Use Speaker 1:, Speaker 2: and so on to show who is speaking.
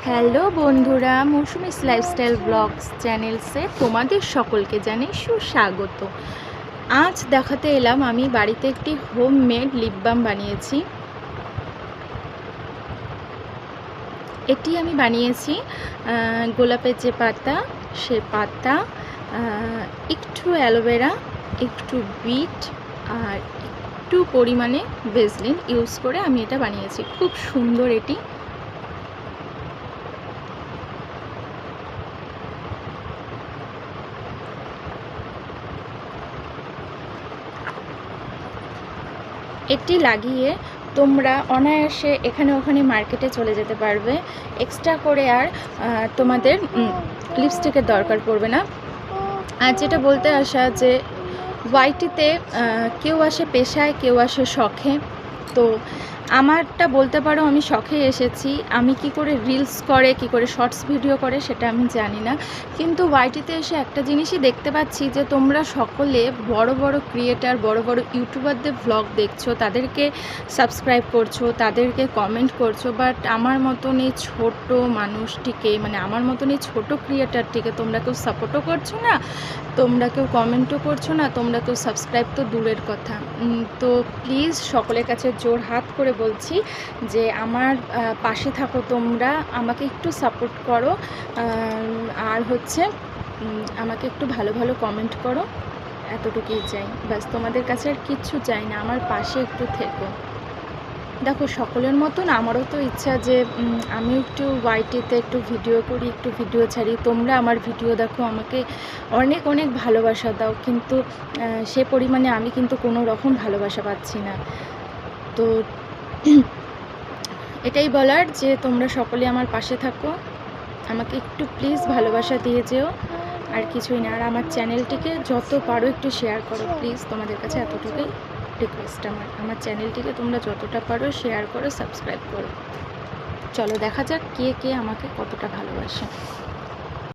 Speaker 1: Hello বন্ধুরা, Mousumi's lifestyle blogs চ্যানেলসে তোমাদের সকলকে জানাই সুস্বাগত। আজ দেখাতে এলাম আমি বাড়িতে একটি হোমমেড লিপ বাম বানিয়েছি। এটি আমি বানিয়েছি গোলাপের যে পাতা, সে পাতা, একটু অ্যালোভেরা, একটু বিট আর একটু পরিমাণে ভেসলিন ইউজ করে আমি এটা বানিয়েছি। খুব সুন্দর এটি। এটি লাগিয়ে তোমরা অনায়াসে এখানে ওখানে মার্কেটে চলে যেতে পারবে। এক্সট্রা করে আর তোমাদের লিপস্টিকের দরকার পড়বে না। আর যেটা বলতে আসা যে ওয়াইটিতে কেউ আসে পেশায়, কেউ আসে শখে। তো আমারটা বলতে পারো আমি শখে এসেছি। আমি কি করে রিলস করে, কি করে শর্টস ভিডিও করে সেটা আমি জানি না, কিন্তু ওয়াইটিতে এসে একটা জিনিসই দেখতে পাচ্ছি যে তোমরা সকলে বড় বড় ক্রিয়েটার, বড় বড় ইউটিউবারদের ভ্লগ দেখছো, তাদেরকে সাবস্ক্রাইব করছো, তাদেরকে কমেন্ট করছো, বাট আমার মতন এই ছোটো মানুষটিকে, মানে আমার মতন এই ছোটো ক্রিয়েটারটিকে তোমরা কেউ সাপোর্টও করছো না, তোমরা কেউ কমেন্টও করছো না, তোমরা কেউ সাবস্ক্রাইব তো দূরের কথা। তো প্লিজ সকলের কাছে জোর হাত করে বলছি যে আমার পাশে থাকো, তোমরা আমাকে একটু সাপোর্ট করো, আর হচ্ছে আমাকে একটু ভালো ভালো কমেন্ট করো, এতটুকুই চাই। ব্যাস, তোমাদের কাছে আর কিচ্ছু চাই না, আমার পাশে একটু থেকো। দেখো, সকলের মতন আমারও তো ইচ্ছা যে আমি একটু ওয়াইটিতে একটু ভিডিও করি, একটু ভিডিও ছাড়ি, তোমরা আমার ভিডিও দেখো, আমাকে অনেক অনেক ভালোবাসা দাও, কিন্তু সে পরিমাণে আমি কিন্তু কোনো রকম ভালোবাসা পাচ্ছি না। তো এটাই বলার যে তোমরা সকলে আমার পাশে থাকো, আমাকে একটু প্লিজ ভালোবাসা দিয়ে যেও, আর কিছুই না। আর আমার চ্যানেলটিকে যত পারো একটু শেয়ার করো প্লিজ, তোমাদের কাছে এতটুকুই রিকোয়েস্ট আমার চ্যানেলটিকে তোমরা যতটা পারো শেয়ার করো, সাবস্ক্রাইব করো। চলো দেখা যাক কে কে আমাকে কতটা ভালোবাসে।